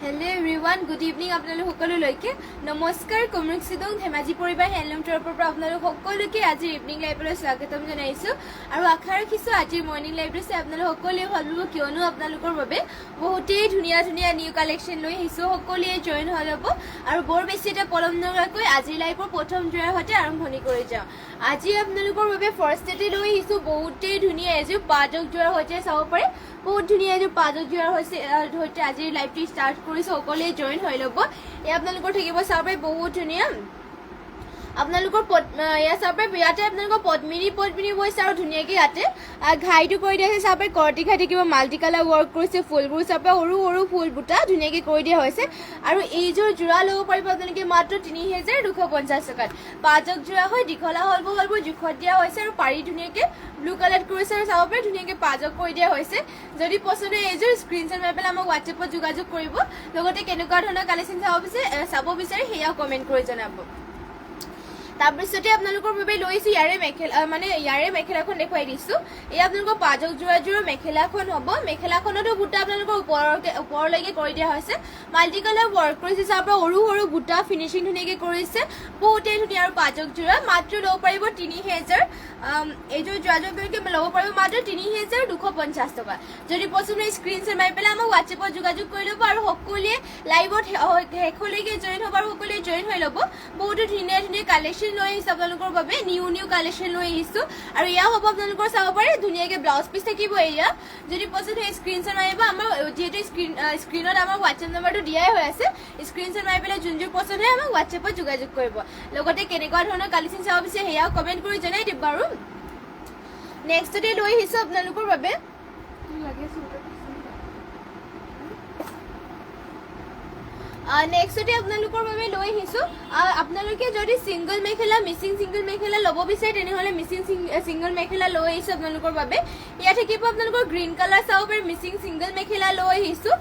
Hello everyone, good evening আপোনালোক সকলোলৈকে নমস্কাৰ কমৰুকসিদং ধেমাজি পৰিবাৰ হেলম ট্ৰপৰ পৰা আপোনালোক সকলোকে আজি ইভিনিং লাইভলৈ স্বাগতম জনাইছো আৰু আশা ৰাখিছো আজি মৰ্নিং লাইভলৈ আপোনালোক সকলোৱে ভাল পাব কিয়নো আপোনালোকৰ বাবে বহুতেই ধুনীয়া ধুনীয়া নিউ কালেকচন লৈ আহিছো সকলোৱে জয়েন হৈ ল'ব আৰু বৰ বেছি এটা পলম নকৰাকৈ আজি লাইভৰ প্ৰথম জোৰাৰ সৈতে আৰম্ভণি কৰি যাওঁ আজি আপোনালোকৰ বাবে ফাৰ্ষ্টতে লৈ আহিছো বহুতেই ধুনীয়া এযোৰ পাজক জোৰাৰ সৈতে চাব পাৰে বহুত ধুনীয়া এযোৰ পাজক জোৰাৰ সৈতে আজি লাইভটো ষ্টাৰ্ট কৰিছো সকলোৱে জয়েন হৈ ল'ব এই আপোনালোকৰ থাকিব চাব পাৰে বহুত ধুনীয়া আপোনালোকৰ ইয়া চাব পাৰে ইয়াতে আপোনালোকৰ পদ্মিনী বৈছে আৰু ধুনীয়াকৈ ইয়াতে ঘাইটো কৰি দিয়া হৈছে চাব পাৰে কৰতি ঘাই থাকিব মাল্টি কালাৰ ৱৰ্ক কৰিছে ফুলবোৰ চাব পাৰে সৰু সৰু ফুল বুটা ধুনীয়াকৈ কৰি দিয়া হৈছে আৰু এইযোৰ জোৰা ল'ব পাৰিব আপোনালোকে মাত্ৰ ৩,২৫০ টকাত পাজক জোৰা হয় দীঘলা হলবোৰ জোখত দিয়া হৈছে আৰু পাৰি ধুনীয়াকৈ ব্লু কালাৰ কৰিছে আৰু চাব পাৰে ধুনীয়াকৈ পাজক কৰি দিয়া হৈছে যদি পচন্দ হয় এইযোৰ স্ক্ৰীনশ্বট মাৰি পেলাই আমাক হোৱাটছএপত যোগাযোগ কৰিব লগতে কেনেকুৱা ধৰণৰ কালেকশ্যন চাব বিচাৰে সেয়াও কমেণ্ট কৰি জনাব তাৰপিছতে আপোনালোকৰ বাবে লৈছো ইয়াৰে মেখেলাখন দেখুৱাই দিছো এই আপোনালোকৰ পাজক জোৰাযোৰ মেখেলাখন হ'ব মেখেলাখনতো বুটা আপোনালোকৰ ওপৰলৈকে কৰি দিয়া হৈছে মাল্টি কালাৰ ৱৰ্ক কৰিছে চাব পৰা সৰু সৰু বুটা ফিনিচিং ধুনীয়াকৈ কৰিছে বহুতেই ধুনীয়া আৰু পাজক জোৰা মাত্ৰ ল'ব পাৰিব ৩,০০০ এইযোৰ জোৰাযোৰ আপোনালোকে ল'ব পাৰিব মাত্ৰ ৩,২৫০ টকা যদি পচন্দ হয় স্ক্ৰীনশ্বট মাৰি পেলাই আমাক হোৱাটছএপত যোগাযোগ কৰি ল'ব আৰু সকলোৱে লাইভত শেষলৈকে জইন হ'ব আৰু সকলোৱে জইন হৈ ল'ব বহুতো ধুনীয়া ধুনীয়া কালেকশ্যন লৈ আহিছো আপোনালোকৰ বাবে নিউ কালেকশ্যন লৈ আহিছো আৰু এয়া হ'ব আপোনালোকৰ চাব পাৰে ধুনীয়াকৈ ব্লাউজ পিচ থাকিব এয়া যদি পচন্দ হয় স্ক্ৰীনশ্বট মাৰিব আমাৰ যিহেতু স্ক্ৰীনত আমাৰ হোৱাটছএপ নম্বৰটো দিয়াই হৈ আছে স্ক্ৰীনশ্বট মাৰি পেলাই যোনযোৰ পচন্দ হয় আমাক হোৱাটছএপত যোগাযোগ কৰিব লগতে কেনেকুৱা ধৰণৰ কালেকশ্যন চাব বিচাৰে সেয়াও কমেণ্ট কৰি জনাই দিব আৰু নেক্সটতে লৈ আহিছো আপোনালোকৰ বাবে নেক্সটতে আপোনালোকৰ বাবে লৈ আহিছো আপোনালোকে যদি মিচিং চিংগল মেখেলা ল'ব বিচাৰে তেনেহ'লে মিচিং চিংগল মেখেলা লৈ আহিছো আপোনালোকৰ বাবে ইয়াত থাকিব আপোনালোকৰ গ্ৰীণ কালাৰ চাব পাৰে মিচিং চিংগল মেখেলা লৈ আহিছো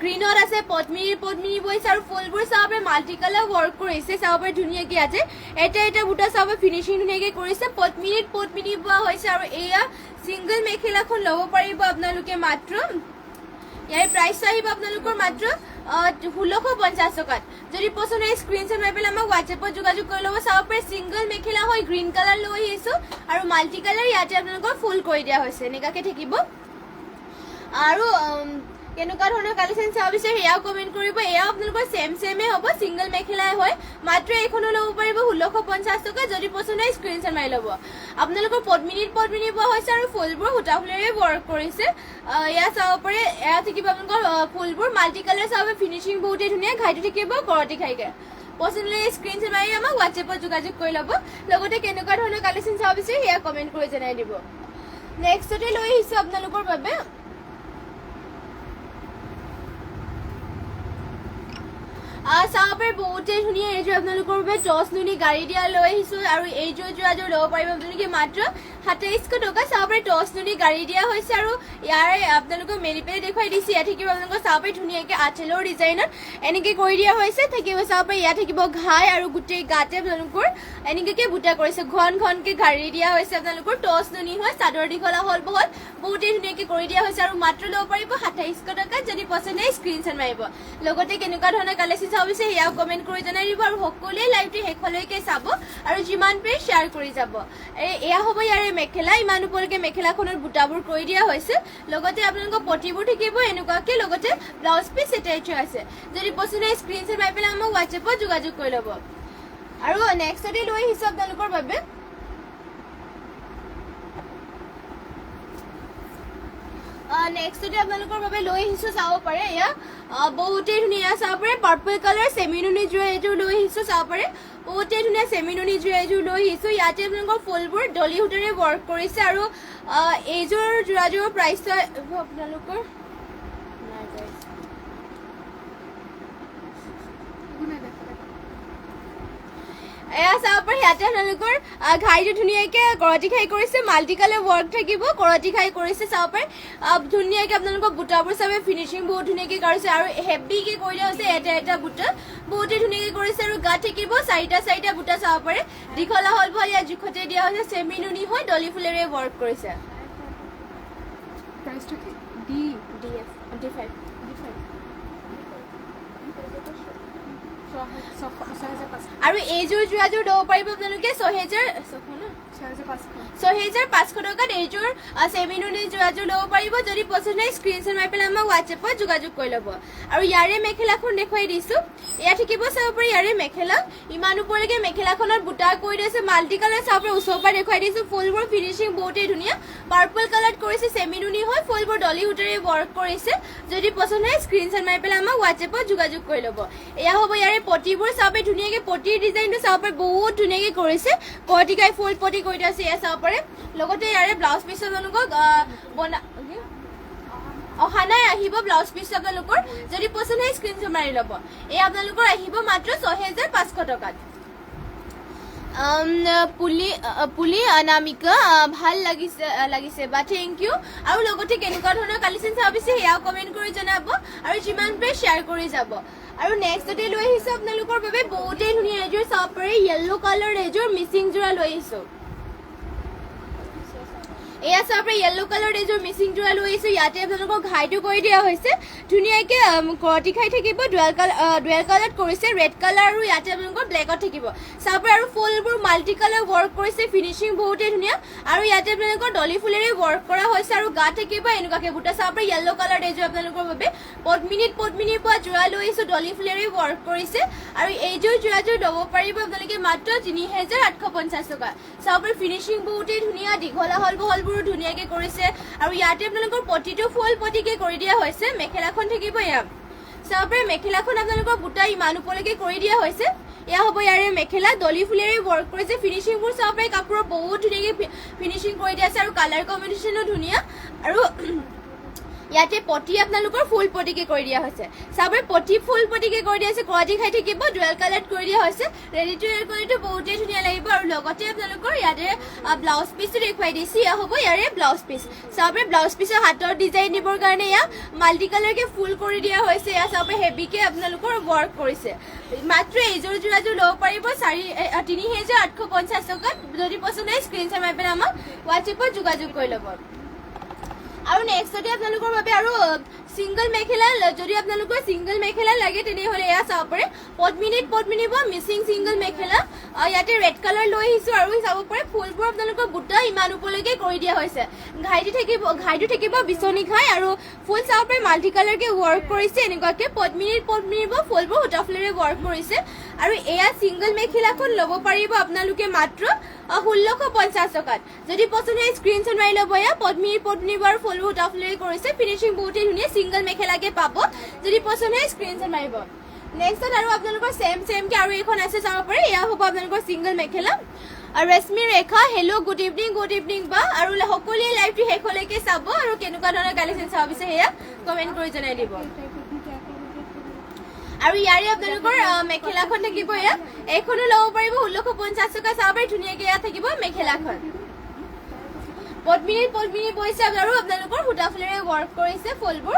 গ্ৰীণত আছে পদ্মিনী বৈছে আৰু ফুলবোৰ চাব পাৰে মাল্টি কালাৰ ৱৰ্ক কৰিছে চাব পাৰে ধুনীয়াকৈ আছে এটা বুটা চাব পাৰে ফিনিচিং ধুনীয়াকৈ কৰিছে পদ্মিনী বোৱা হৈছে আৰু এয়া চিংগল মেখেলাখন ল'ব পাৰিব আপোনালোকে মাত্ৰ ইয়াৰ প্ৰাইচ আহিব আপোনালোকৰ মাত্ৰ ১৬৫০ টকাত যদি পচন্দ হয় স্ক্ৰীনশ্বট মাৰি পেলাই আমাক হোৱাটছএপত যোগাযোগ কৰি ল'ব চাব পাৰে চিংগল মেখেলা হয় গ্ৰীণ কালাৰ লৈ আহিছো আৰু মাল্টি কালাৰ ইয়াতে আপোনালোকৰ ফুল কৰি দিয়া হৈছে এনেকুৱাকৈ থাকিব আৰু কেনেকুৱা ধৰণৰ কালেকশ্যন চাব বিচাৰে সেয়াও কমেণ্ট কৰিব এয়াও আপোনালোকৰ চেমে হ'ব চিংগল মেখেলাই হয় মাত্ৰ এইখনো ল'ব পাৰিব ১৬৫০ টকা যদি পচন্দ হয় স্ক্ৰীনশ্বট মাৰি ল'ব আপোনালোকৰ পদ্মিনী পোৱা হৈছে আৰু ফুলবোৰ সূতা ফুলেৰে ৱৰ্ক কৰিছে এয়া চাব পাৰে এয়া থাকিব আপোনালোকৰ ফুলবোৰ মাল্টি কালাৰ চাব ফিনিচিং বহুতেই ধুনীয়া ঘাইটো থাকিব কৰতি ঘাইকৈ পচন্দ হ'লে স্ক্ৰীনশ্বট মাৰি আমাক হোৱাটছএপত যোগাযোগ কৰি ল'ব লগতে কেনেকুৱা ধৰণৰ কালেকশ্যন চাব বিচাৰে সেয়া কমেণ্ট কৰি জনাই দিব নেক্সটতে লৈ আহিছোঁ আপোনালোকৰ বাবে চাব পাৰে বহুতেই ধুনীয়া এইযোৰ আপোনালোকৰ বাবে টচ নুনি গাড়ী দিয়া লৈ আহিছো আৰু এইযোৰ জোৰাযোৰ ল'ব পাৰিব আপোনালোকে মাত্ৰ ২৭০০ টকা চাব পাৰে টচ নুনি গাড়ী দিয়া হৈছে আৰু ইয়াৰে আপোনালোকক মেলি পেলাই দেখুৱাই দিছে ইয়াত থাকিব আপোনালোকৰ চাব পাৰে ধুনীয়াকৈ আঁচলৰ ডিজাইনত এনেকৈ কৰি দিয়া হৈছে থাকিব চাব পাৰে ইয়াত থাকিব ঘাই আৰু গোটেই গাতে আপোনালোকৰ এনেকৈ বুটা কৰিছে ঘনকৈ গাড়ী দিয়া হৈছে আপোনালোকৰ টচ নুনি হয় চাদৰ দীঘলা হল বহল বহুতেই ধুনীয়াকৈ কৰি দিয়া হৈছে আৰু মাত্ৰ ল'ব পাৰিব ২৭০০ টকাত যদি পচন্দ হয় স্ক্ৰীনশ্বট মাৰিব লগতে কেনেকুৱা ধৰণৰ কালেকশ্যন চাব বিচাৰে সেয়াও কমেণ্ট কৰি জনাই দিব আৰু সকলোৱে লাইভটো শেষলৈকে চাব আৰু যিমান পাৰে শ্বেয়াৰ কৰি যাব এয়া হ'ব ইয়াৰে মেখেলা ইমান ওপৰলৈকে মেখেলাখনত বুটাবোৰ কৰি দিয়া হৈছে লগতে আপোনালোকৰ পটিবোৰ থাকিব এনেকুৱাকৈ লগতে ব্লাউজ পিচ এটাইচ আছে যদি পচন্দ হয় স্ক্ৰীনশ্বট মাৰি পেলাই আমাক হোৱাটছএপত যোগাযোগ কৰি ল'ব আৰু নেক্সটতে লৈ আহিছোঁ আপোনালোকৰ বাবে নেক্সটতে আপোনালোকৰ বাবে লৈ আহিছোঁ চাব পাৰে এয়া বহুতেই ধুনীয়া চাব পাৰে পাৰ্পল কালাৰ চেমিনুনি জোৰা এইযোৰ লৈ আহিছোঁ চাব পাৰে বহুতেই ধুনীয়া চেমিনুনি জোৰা এইযোৰ লৈ আহিছোঁ ইয়াতে আপোনালোকৰ ফুলবোৰ ডলি সূতাৰে ৱৰ্ক কৰিছে আৰু এইযোৰ জোৰাযোৰৰ প্ৰাইচটো আপোনালোকৰ এয়া চাব পাৰে ইয়াতে আপোনালোকৰ ঘাইটো ধুনীয়াকৈ কৰতি ঘাই কৰিছে মাল্টি কালাৰ ৱৰ্ক থাকিব কৰতি ঘাই কৰিছে চাব পাৰে ধুনীয়াকৈ আপোনালোকৰ বুটাবোৰ চাব ফিনিচিং বহুত ধুনীয়াকৈ কৰিছে আৰু হেভিকৈ কৰি দিয়া হৈছে এটা বুটা বহুতেই ধুনীয়াকৈ কৰিছে আৰু গাত থাকিব চাৰিটা বুটা চাব পাৰে দীঘলা হল বহল ইয়াত জোখতে দিয়া হৈছে চেমিনুনি হয় ডলি ফুলেৰে ৱৰ্ক কৰিছে আৰু এইযোৰ যোৰাযোৰ ল'ব পাৰিব আপোনালোকে 6,500 টকাত এইযোৰ চেমি নুনি যোৰাযোৰ ল'ব পাৰিব যদি পচন্দ হয় স্ক্ৰীনশ্বট মাৰি পেলাই আমাক হোৱাটছএপত যোগাযোগ কৰি ল'ব আৰু ইয়াৰে মেখেলাখন দেখুৱাই দিছোঁ এয়া থাকিব চাব পাৰি ইয়াৰে মেখেলা ইমান ওপৰলৈকে মেখেলাখনত বুটা কৰি দিছে মাল্টি কালাৰ চাব পাৰি ওচৰৰ পৰা দেখুৱাই দিছোঁ ফুলবোৰ ফিনিচিং বহুতেই ধুনীয়া পাৰ্পল কালাৰত কৰিছে চেমি নুনি হয় ফুলবোৰ ডলি সূতাৰে ৱৰ্ক কৰিছে যদি পচন্দ হয় স্ক্ৰীনশ্বট মাৰি পেলাই আমাক হোৱাটছএপত যোগাযোগ কৰি ল'ব এয়া হ'ব ইয়াৰে পটিবোৰ চাব পাৰি ধুনীয়াকৈ পটিৰ ডিজাইনটো চাব পাৰি বহুত ধুনীয়াকৈ কৰিছে কৰ্টিকাই ফুল পটি কৰি দিয়া আছে এয়া চাব পাৰে লগতে ইয়াৰে ব্লাউজ পিচ আপোনালোকক অহা নাই আহিব ব্লাউজ পিচ আপোনালোকৰ যদি পচন্দ হয় স্ক্ৰীনশ্বট মাৰি ল'ব এই আপোনালোকৰ আহিব মাত্ৰ 6,500 টকাত পুলি অনামিকা ভাল লাগিছে বা থেংক ইউ আৰু লগতে কেনেকুৱা ধৰণৰ কালেকশ্যন চাব বিচাৰিছে সেয়াও কমেণ্ট কৰি জনাব আৰু যিমান পাৰে শ্বেয়াৰ কৰি যাব আৰু নেক্সটতে লৈ আহিছোঁ আপোনালোকৰ বাবে বহুতেই ধুনীয়া এযোৰ চাব পাৰে য়েল্লো কালাৰ এযোৰ মিচিং যোৰা লৈ আহিছোঁ এয়া চাব পাৰে য়েল্লো কালাৰ এযোৰ মিচিং যোৰা লৈ আহিছোঁ ইয়াতে আপোনালোকক ঘাইটো কৰি দিয়া হৈছে ধুনীয়াকৈ কৰতি খাই থাকিব ডুৱেল কালাৰত কৰিছে ৰেড কালাৰ আৰু ইয়াতে আপোনালোকৰ ব্লেকত থাকিব চাব পাৰে আৰু ফুলবোৰ মাল্টি কালাৰ ৱৰ্ক কৰিছে ফিনিচিং বহুতেই ধুনীয়া আৰু ইয়াতে আপোনালোকৰ ডলি ফুলেৰে ৱৰ্ক কৰা হৈছে আৰু গাত থাকিব এনেকুৱাকৈ বুটা চাব পাৰে য়েল্লো কালাৰ এযোৰ আপোনালোকৰ বাবে পদ্মিনীৰ পৰা যোৰা লৈ আহিছোঁ ডলি ফুলেৰে ৱৰ্ক কৰিছে আৰু এইযোৰ যোৰাযোৰ ল'ব পাৰিব আপোনালোকে মাত্ৰ 3,850 টকা চাব পাৰে ফিনিচিং বহুতেই ধুনীয়া দীঘল আহল বহলবোৰ ধুনীয়াকৈ কৰিছে আৰু ইয়াতে আপোনালোকৰ পটিটো ফুল পটিকৈ কৰি দিয়া হৈছে মেখেলাখন থাকিব এয়া চাব পাৰে মেখেলাখন আপোনালোকৰ বুটা ইমান ওপৰলৈকে কৰি দিয়া হৈছে এয়া হ'ব ইয়াৰে মেখেলা ডলি ফুলেৰে ৱৰ্ক কৰিছে ফিনিচিংবোৰ চাব পাৰে কাপোৰৰ বহুত ধুনীয়াকৈ ফিনিচিং কৰি দিয়া আছে আৰু কালাৰ কম্বিনেশ্যনো ধুনীয়া আৰু ইয়াতে পটি আপোনালোকৰ ফুল পটিকে কৰি দিয়া হৈছে চাব পাৰে পটি ফুল পটিকে কৰি দিয়া আছে কোৱাটি খাই থাকিব ডুৱেল কালাৰত কৰি দিয়া হৈছে ৰেডি টু ৱেৰ কৰিটো বহুতেই ধুনীয়া লাগিব আৰু লগতে আপোনালোকৰ ইয়াতে ব্লাউজ পিচটো দেখুৱাই দিছে এয়া হ'ব ইয়াৰে ব্লাউজ পিচ চাব পাৰে ব্লাউজ পিচৰ হাতৰ ডিজাইন দিবৰ কাৰণে এয়া মাল্টি কালাৰকে ফুল কৰি দিয়া হৈছে এয়া চাব পাৰে হেভিকে আপোনালোকৰ ৱৰ্ক কৰিছে মাত্ৰ এইযোৰ যোৰাযোৰ ল'ব পাৰিব 3,850 টকাত যদি পচন্দ হয় স্ক্ৰীনশ্বট মাৰি পেলাই আমাক হোৱাটছএপত যোগাযোগ কৰি ল'ব আৰু নেক্সটতে আপোনালোকৰ বাবে আৰু সিংগল মেখেলা যদি আপোনালোকৰ সিংগল মেখেলা লাগে তেনেহ'লে এয়া চাব পাৰে পদ্মিনী মিচিং সিংগল মেখেলা ইয়াতে ৰেড কালাৰ লৈ আহিছোঁ আৰু চাব পাৰে ফুলবোৰ আপোনালোকৰ বুটা ইমান ওপৰলৈকে কৰি দিয়া হৈছে ঘাইটো থাকিব বিচনী ঘাই আৰু ফুল চাব পাৰে মাল্টি কালাৰকে ৱৰ্ক কৰিছে এনেকুৱাকৈ পদ্মিনী ফুলবোৰ সূতা ফুলেৰে ৱৰ্ক কৰিছে আৰু এয়া সিংগল মেখেলাখন ল'ব পাৰিব আপোনালোকে মাত্ৰ 1,650 টকাত যদি পচন্দ হয় স্ক্ৰীনশ্বট মাৰি ল'ব এয়া পদ্মিনী আৰু ফুলবোৰ সূতা ফুলেৰে কৰিছে ফিনিচিং বহুতেই ধুনীয়া সিংগল মেখেলাকে পাব যদি পচন্দ হয় স্ক্ৰীনশ্বট মাৰিব নেক্সটত আৰু আপোনালোকৰ চেমকে আৰু এখন আছে চাব পাৰে এয়া হ'ব আপোনালোকৰ সিংগল মেখেলা আৰু ৰশ্মি ৰেখা হেল্ল' গুড ইভিনিং বা আৰু সকলোৱে লাইভটো শেষলৈকে চাব আৰু কেনেকুৱা ধৰণৰ কালেকশ্যন চাব বিচাৰে সেয়া কমেণ্ট কৰি জনাই দিব আৰু ইয়াৰে আপোনালোকৰ মেখেলাখন থাকিব এয়া এইখনো ল'ব পাৰিব 1,650 টকা চাব পাৰে ধুনীয়াকৈ ইয়াত থাকিব মেখেলাখন পদ্মিনী বৈছে আৰু আপোনালোকৰ সূতা ফুলেৰে ৱৰ্ক কৰিছে ফুলবোৰ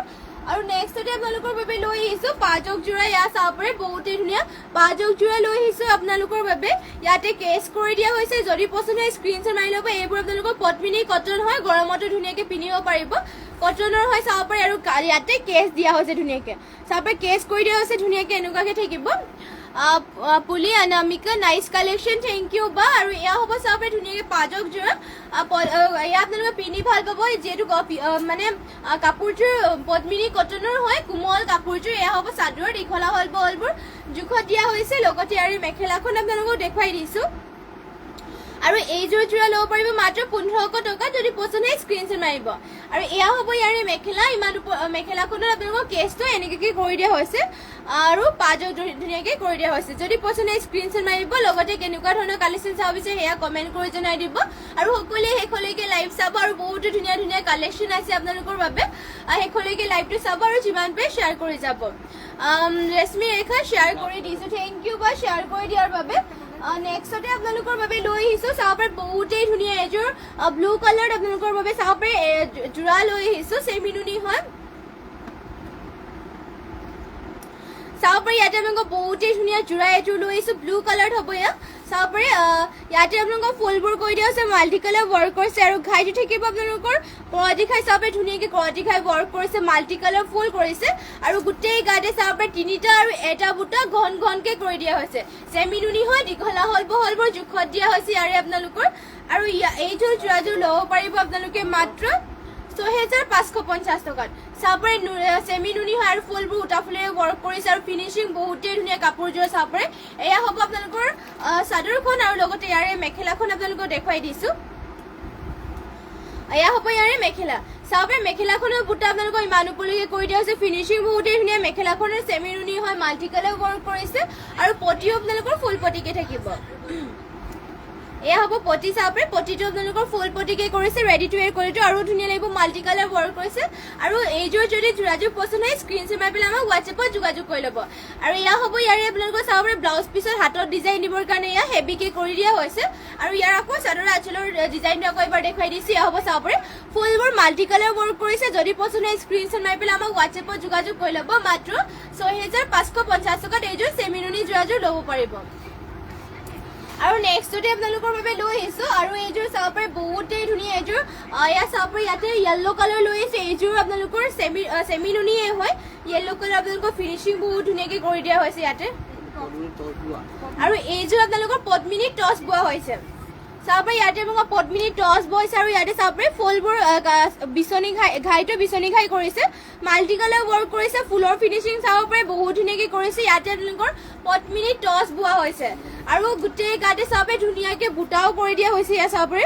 আৰু নেক্সটতে আপোনালোকৰ বাবে লৈ আহিছোঁ পাঁচক যোৰা এয়া চাব পাৰে বহুতেই ধুনীয়া পাঁচক যোৰা লৈ আহিছোঁ আপোনালোকৰ বাবে ইয়াতে কেছ কৰি দিয়া হৈছে যদি পচন্দ হয় স্ক্ৰীনশ্বট মাৰি ল'ব এইবোৰ আপোনালোকৰ পদ্মিনী কটন হয় গৰমতো ধুনীয়াকৈ পিন্ধিব পাৰিব কটনৰ হয় চাব পাৰে আৰু ইয়াতে কেছ দিয়া হৈছে ধুনীয়াকৈ চাব পাৰে কেছ কৰি দিয়া হৈছে ধুনীয়াকৈ এনেকুৱাকৈ থাকিব পুলি Anamika nice collection thank you বা আৰু এয়া হ'ব চাব পাৰে ধুনীয়াকৈ পাঁচক যোৰা এয়া আপোনালোকে পিন্ধি ভাল পাব যিহেতু মানে কাপোৰযোৰ পদ্মিনী কটনৰ হয় কোমল কাপোৰযোৰ এয়া হ'ব চাদৰ দীঘলা হল বলবোৰ জোখত দিয়া হৈছে লগতে আৰু মেখেলাখন আপোনালোকক দেখুৱাই দিছোঁ আৰু এইযোৰ যোৰা ল'ব পাৰিব মাত্ৰ 1,500 টকা যদি পচন্দ হয় স্ক্ৰীনশ্বট মাৰিব আৰু এয়া হ'ব ইয়াৰে মেখেলা ইমান মেখেলাখনত আপোনালোকৰ কেছটো এনেকৈ কৰি দিয়া হৈছে আৰু পাঁচক ধুনীয়াকৈ কৰি দিয়া হৈছে যদি পচন্দ হয় স্ক্ৰীনশ্বট মাৰিব লগতে কেনেকুৱা ধৰণৰ কালেকশ্যন চাব বিচাৰে সেয়া কমেণ্ট কৰি জনাই দিব আৰু সকলোৱে শেষলৈকে লাইভ চাব আৰু বহুতো ধুনীয়া কালেকশ্যন আছে আপোনালোকৰ বাবে শেষলৈকে লাইভটো চাব আৰু যিমান পাৰে শ্বেয়াৰ কৰি যাব ৰশ্মি ৰেখা শ্বেয়াৰ কৰি দিছোঁ থেংক ইউ বা শ্বেয়াৰ কৰি দিয়াৰ বাবে নেক্সটতে আপোনালোকৰ বাবে লৈ আহিছোঁ চাব পাৰে বহুতেই ধুনীয়া এযোৰ ব্লু কালাৰ আপোনালোকৰ বাবে চাব পাৰে যোৰা লৈ আহিছোঁ চেমি নুনি হয় চাব পাৰি ইয়াতে আপোনালোকক বহুতেই ধুনীয়া জোৰা এযোৰ লৈ আহিছোঁ ব্লু কালাৰত হ'ব এয়া চাব পাৰি ইয়াতে আপোনালোকক ফুলবোৰ কৰি দিয়া হৈছে মাল্টি কালাৰ ৱৰ্ক কৰিছে আৰু ঘাইটো থাকিব আপোনালোকৰ কৰতি খাই চাব পাৰি ধুনীয়াকৈ কৰতি খাই ৱৰ্ক কৰিছে মাল্টি কালাৰ ফুল কৰিছে আৰু গোটেই গাতে চাব পাৰি 3টা আৰু এটা বুটা ঘন ঘনকৈ কৰি দিয়া হৈছে চেমি নুনি হয় দীঘলা হল বহলবোৰ জোখত দিয়া হৈছে ইয়াৰে আপোনালোকৰ আৰু এইযোৰ জোৰাযোৰ ল'ব পাৰিব আপোনালোকে মাত্ৰ 6550 টকাত চাব পাৰি চেমি নুনি হয় আৰু ফুলবোৰ উটা ফুলেৰে ৱৰ্ক কৰিছে আৰু ফিনিচিং বহুতেই ধুনীয়া কাপোৰযোৰ চাব পাৰি এয়া হ'ব আপোনালোকৰ চাদৰখন আৰু লগতে ইয়াৰে মেখেলাখন আপোনালোকক দেখুৱাই দিছোঁ এয়া হ'ব ইয়াৰে মেখেলা চাব পাৰি মেখেলাখনৰ বুটা আপোনালোকক ইমান উপলৈকে কৰি দিয়া হৈছে ফিনিচিং বহুতেই ধুনীয়া মেখেলাখনৰ চেমি নুনি হয় মাল্টি কালাৰ ৱৰ্ক কৰিছে আৰু পটিও আপোনালোকৰ ফুল পটিকে থাকিব এয়া হ'ব পটি চাব পাৰি পটিটো আপোনালোকৰ ফুল পটিকে কৰিছে ৰেডি টু ৱেৰ কৰিটো আৰু ধুনীয়া লাগিব মাল্টি কালাৰ ৱৰ্ক কৰিছে আৰু এইযোৰ যদি জোৰাযোৰ পচন্দ হয় স্ক্ৰীনশ্বট মাৰি পেলাই আমাক হোৱাটছএপত যোগাযোগ কৰি ল'ব আৰু এয়া হ'ব ইয়াৰে আপোনালোকৰ চাব পাৰি ব্লাউজ পিছত হাতত ডিজাইন দিবৰ কাৰণে এয়া হেভিকে কৰি দিয়া হৈছে আৰু ইয়াৰ আকৌ চাদৰ আঁচলৰ ডিজাইনটো আকৌ এবাৰ দেখুৱাই দিছোঁ এয়া হ'ব চাব পাৰি ফুলবোৰ মাল্টি কালাৰ ৱৰ্ক কৰিছে যদি পচন্দ হয় স্ক্ৰীনশ্বট মাৰি পেলাই আমাক হোৱাটছএপত যোগাযোগ কৰি ল'ব মাত্ৰ 6550 টকাত এইযোৰ চেমি নুনি জোৰাযোৰ ল'ব পাৰিব আৰু নেক্সটতে আপোনালোকৰ বাবে লৈ আহিছোঁ আৰু এইযোৰ চাব পাৰি বহুতেই ধুনীয়া এইযোৰ এয়া চাব পাৰি ইয়াতে য়েল্ল' কালাৰ লৈ আহিছোঁ এইযোৰ আপোনালোকৰ চেমি নুনিয়ে হয় য়েল্ল' কালাৰ আপোনালোকৰ ফিনিচিং বহুত ধুনীয়াকৈ কৰি দিয়া হৈছে ইয়াতে আৰু এইযোৰ আপোনালোকৰ পদ্মিনী টচ বোৱা হৈছে চাব পাৰি ইয়াতে আপোনালোকৰ পদ্মিনী টচ বৈছে আৰু ইয়াতে চাব পাৰি ফুলবোৰ বিচনী ঘাই কৰিছে মাল্টি কালাৰ ৱৰ্ক কৰিছে ফুলৰ ফিনিচিং চাব পাৰি বহুত ধুনীয়াকৈ কৰিছে ইয়াতে আপোনালোকৰ পদ্মিনী টচ বোৱা হৈছে আৰু গোটেই গাতে চাব পাৰি ধুনীয়াকৈ বুটাও কৰি দিয়া হৈছে এয়া চাব পাৰি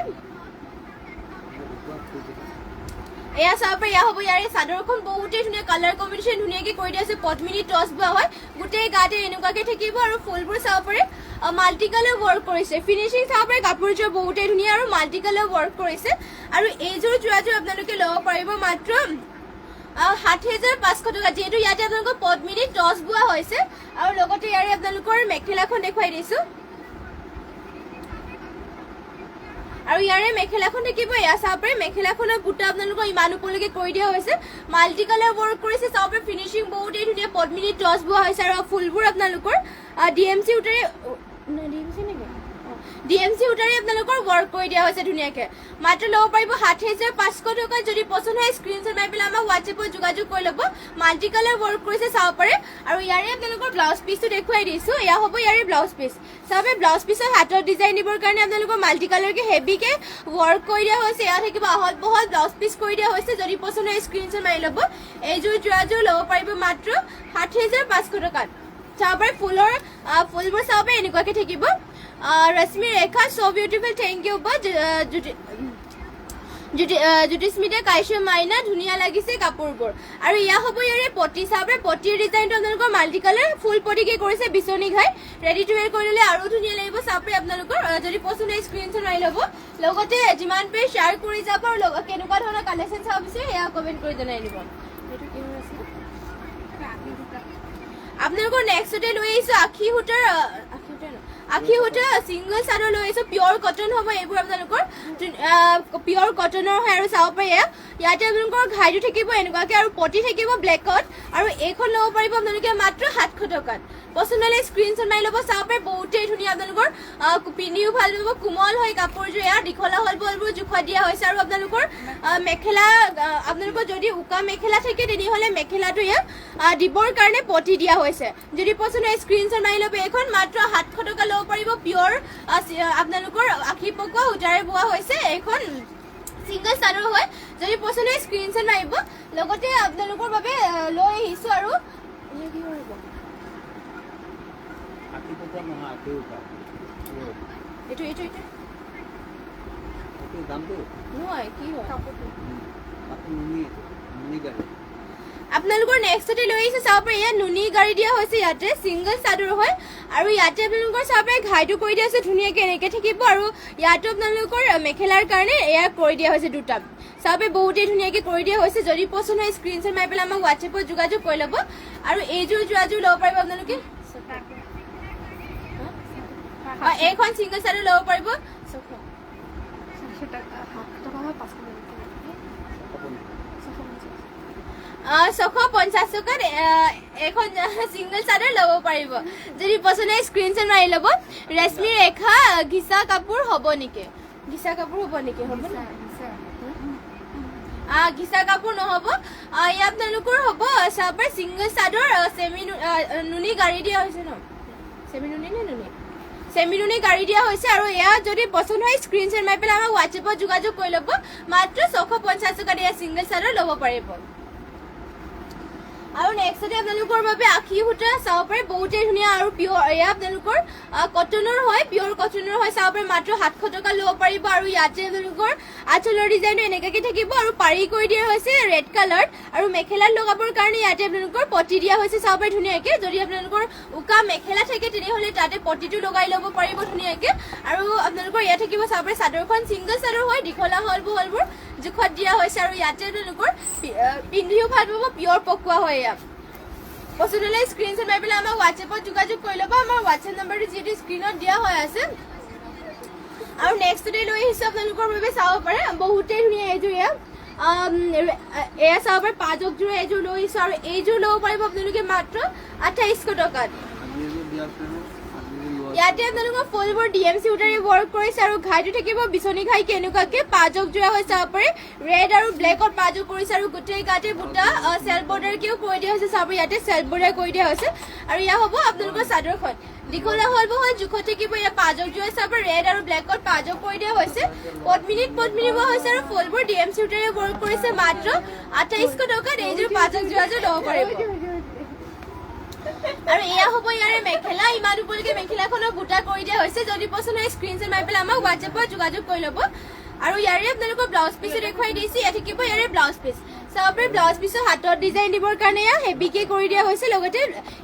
এয়া চাব পাৰি এয়া হ'ব ইয়াৰে চাদৰখন বহুতেই ধুনীয়া কালাৰ কম্বিনেশ্যন ধুনীয়াকৈ কৰি দিয়া হৈছে পদ্মিনী টচ বোৱা হয় গোটেই গাতে এনেকুৱাকৈ থাকিব আৰু ফুলবোৰ চাব পাৰি মাল্টি কালাৰ ৱৰ্ক কৰিছে ফিনিচিং চাব পাৰি কাপোৰযোৰ বহুতেই ধুনীয়া আৰু মাল্টি কালাৰ ৱৰ্ক কৰিছে আৰু এইযোৰ জোৰাযোৰ আপোনালোকে ল'ব পাৰিব মাত্ৰ 6500 টকা যিহেতু ইয়াতে আপোনালোকৰ পদ্মিনী টচ বোৱা হৈছে আৰু লগতে ইয়াৰে আপোনালোকৰ মেখেলাখন দেখুৱাই দিছোঁ আৰু ইয়াৰে মেখেলাখন থাকিব এয়া চাব পাৰি মেখেলাখনৰ বুটা আপোনালোকৰ ইমান উপলৈকে কৰি দিয়া হৈছে মাল্টি কালাৰ ৱৰ্ক কৰিছে চাব পাৰি ফিনিচিং বহুতেই ধুনীয়া পদ্মিনী টচ বোৱা হৈছে আৰু ফুলবোৰ আপোনালোকৰ ডিএমচি উটাৰে আপোনালোকৰ ৱৰ্ক কৰি দিয়া হৈছে ধুনীয়াকৈ মাত্ৰ ল'ব পাৰিব 6500 টকা যদি পচন্দ হয় স্ক্ৰীনশ্বট মাৰি পেলাই আমাক হোৱাটছএপত যোগাযোগ কৰি ল'ব মাল্টি কালাৰ ৱৰ্ক কৰিছে চাব পাৰে আৰু ইয়াৰে আপোনালোকৰ ব্লাউজ পিচটো দেখুৱাই দিছোঁ এয়া হ'ব ইয়াৰে ব্লাউজ পিচ চাব পাৰি ব্লাউজ পিচত হাতত ডিজাইন দিবৰ কাৰণে আপোনালোকৰ মাল্টি কালাৰকৈ হেভিকৈ ৱৰ্ক কৰি দিয়া হৈছে এয়া থাকিব আহল বহল ব্লাউজ পিচ কৰি দিয়া হৈছে যদি পচন্দ হয় স্ক্ৰীনশ্বট মাৰি ল'ব এইযোৰ জোৰাযোৰ ল'ব পাৰিব মাত্ৰ 6500 টকাত চাব পাৰি ফুলবোৰ চাব পাৰি এনেকুৱাকৈ থাকিব Rashmi Rekha so beautiful thank you Jyotismita Kashyap মাইনা ধুনীয়া লাগিছে কাপোৰবোৰ আৰু এয়া হ'ব ইয়াৰে পটি চাব পাৰি পটিৰ ডিজাইনটো আপোনালোকৰ মাল্টি কালাৰ ফুল পটিকে কৰিছে বিচনী ঘাই ৰেডি টু ৱেৰ কৰি ল'লে আৰু ধুনীয়া লাগিব চাব পাৰি আপোনালোকৰ যদি পচন্দ হয় স্ক্ৰীনশ্বট মাৰি ল'ব লগতে যিমান পাৰি শ্বেয়াৰ কৰি যাব আৰু কেনেকুৱা ধৰণৰ কালেকশ্যন চাব বিচাৰে এয়া কমেণ্ট কৰি জনাই দিব আপোনালোকৰ নেক্সটতে লৈ আহিছোঁ আখি সূতাৰ চিংগল চাদৰ লৈ আহিছোঁ পিয়ৰ কটন হ'ব এইবোৰ আপোনালোকৰ পিয়ৰ কটনৰ হয় আৰু চাব পাৰি ইয়াতে আপোনালোকৰ ঘাইটো থাকিব এনেকুৱাকৈ আৰু পটি থাকিব ব্লেকত আৰু এইখন ল'ব পাৰিব আপোনালোকে মাত্ৰ 700 টকাত পচন্দ হ'লে স্ক্ৰীনশ্বট মাৰি ল'ব চাব পাৰি বহুতেই ধুনীয়া আপোনালোকৰ পিন্ধিও ভাল লাগিব কোমল হয় কাপোৰযোৰ ইয়াৰ দীঘলা হল বলবোৰ জোখত দিয়া হৈছে আৰু আপোনালোকৰ মেখেলা আপোনালোকৰ যদি উকা মেখেলা থাকে তেনেহ'লে মেখেলাটো ইয়াত দিবৰ কাৰণে পটি দিয়া হৈছে যদি পচন্দ হয় স্ক্ৰীনশ্বট মাৰি ল'ব এইখন মাত্ৰ 700 টকা ল'ব পাৰিব পিয়ৰ আপোনালোকৰ আখি পকোৱা সূতাৰে বোৱা হৈছে এইখন সিঙ্গল চাদৰ হয় যদি পছন্দ হয় স্ক্ৰীনশ্বট মাৰিব লগতে আপোনালোকৰ বাবে লৈ আহিছোঁ আৰু কি কৰিব আকি পকোৱা নহয় আকি উকা এইটো দামটো নহয় কি হয় কাপোৰটো নুনি গাড়ী আপোনালোকৰ নেক্সটতে লৈ আহিছে চাব পাৰি ইয়াত নুনি গাড়ী দিয়া হৈছে ইয়াতে সিঙ্গল চাদৰ হয় আৰু ইয়াতে আপোনালোকৰ চাব পাৰি ঘাইটো কৰি দিয়া হৈছে ধুনীয়াকৈ এনেকৈ থাকিব আৰু ইয়াতো আপোনালোকৰ মেখেলাৰ কাৰণে এয়া কৰি দিয়া হৈছে দুটা চাব পাৰি বহুতেই ধুনীয়াকৈ কৰি দিয়া হৈছে যদি পছন্দ হয় স্ক্ৰীনশ্বট মাৰি পেলাই আমাক হোৱাটছএপত যোগাযোগ কৰি ল'ব আৰু এইযোৰ জোৰাযোৰ ল'ব পাৰিব আপোনালোকে এইখন সিঙ্গল চাদৰ ল'ব পাৰিব 650 টকাত এখন সিঙ্গল চাদৰ ল'ব পাৰিব যদি পছন্দ হয় স্ক্ৰীনশ্বট মাৰি ল'ব ৰেশমি ৰেখা ঘিচা কাপোৰ হ'ব নেকি ঘিচা কাপোৰ হ'ব নেকি হ'ব না ঘিচা কাপোৰ নহ'ব এয়া আপোনালোকৰ হ'ব চাবৰ সিঙ্গল চাদৰ সেমি নুনি গাড়ী দিয়া হৈছে ন সেমি নুনি নে নুনি সেমি নুনি গাড়ী দিয়া হৈছে আৰু এয়া যদি পছন্দ হয় স্ক্ৰীনশ্বট মাৰি পেলাই আমাক হোৱাটছএপত যোগাযোগ কৰি ল'ব মাত্ৰ 650 টকাত এয়া সিঙ্গল চাদৰ ল'ব পাৰিব আৰু নেক্সটতে আপোনালোকৰ বাবে আখি সূতা চাব পাৰে বহুতেই ধুনীয়া আৰু পিয়ৰ এয়া আপোনালোকৰ কটনৰ হয় পিয়ৰ কটনৰ হয় চাব পাৰে মাত্ৰ 700 টকা ল'ব পাৰিব আৰু ইয়াতে আপোনালোকৰ আঁচলৰ ডিজাইনটো এনেকাকে থাকিব আৰু পাৰি কৰি দিয়া হৈছে ৰেড কালাৰ আৰু মেখেলাত লগাবৰ কাৰণে ইয়াতে আপোনালোকৰ পটি দিয়া হৈছে চাব পাৰে ধুনীয়াকে যদি আপোনালোকৰ উকা মেখেলা থাকে তেনেহ'লে তাতে পটিটো লগাই ল'ব পাৰিব ধুনীয়াকে আৰু আপোনালোকৰ ইয়াত থাকিব চাব পাৰে চাদৰখন সিঙ্গল চাদৰ হয় দীঘলা হলবোৰ জোখত দিয়া হৈছে আৰু ইয়াতে আপোনালোকৰ পিন্ধিও ভাল পাব পিয়ৰ পকোৱা হয় এয়া পছন্দ হ'লে স্ক্ৰীনশ্বট মাৰি পেলাই আমাক হোৱাটছএপত যোগাযোগ কৰি ল'ব আমাৰ হোৱাটছএপ নম্বৰটো যিটো স্ক্ৰীনত দিয়া হৈ আছে আৰু নেক্সটতে লৈ আহিছোঁ আপোনালোকৰ বাবে চাব পাৰে বহুতেই ধুনীয়া এইযোৰ এয়া চাব পাৰে 5 অকযোৰ এইযোৰ লৈ আহিছোঁ আৰু এইযোৰ ল'ব পাৰিব আপোনালোকে মাত্ৰ 2800 টকাত ইয়াতে আপোনালোকৰ ফুলবোৰ ডিএমচি সূতাৰে ৱৰ্ক কৰিছে আৰু ঘাইটো থাকিব বিচনী ঘাই কেনেকুৱাকে 5 অকযোৰা হৈ চাব পাৰে ৰেড আৰু ব্লেকত 5 অক কৰিছে আৰু গোটেই গাতে বুটা সেল্ফ বৰ্ডাৰকেও কৰি দিয়া হৈছে চাব ইয়াতে সেল্ফ বৰ্ডাৰ কৰি দিয়া হৈছে আৰু ইয়া হ'ব আপোনালোকৰ চাদৰখন দীঘলা হল জোখত থাকিব ইয়া 5 অকযোৰা চাব ৰেড আৰু ব্লেকত 5 অক কৰি দিয়া হৈছে পদ্মিনী বোৱা হৈছে আৰু ফুলবোৰ ডিএমচি সূতাৰে ৱৰ্ক কৰিছে মাত্ৰ 2800 টকাত এইযোৰ 5 অকযোৰা ল'ব পাৰিব আৰু এয়া হ'ব ইয়াৰে মেখেলা ইমান উপলকে মেখেলাখনৰ বুটা কৰি দিয়া হৈছে যদি পছন্দ হয় স্ক্ৰীনশ্বট মাৰি পেলাই আমাক হোৱাটছএপত যোগাযোগ কৰি ল'ব আৰু ইয়াৰে আপোনালোকৰ ব্লাউজ পিছো দেখুৱাই দিছে ইয়াত থাকিব ইয়াৰে ব্লাউজ পিচ চাব পাৰে ব্লাউজ পিছৰ হাতত ডিজাইন দিবৰ কাৰণে এয়া হেভিকে কৰি দিয়া হৈছে লগতে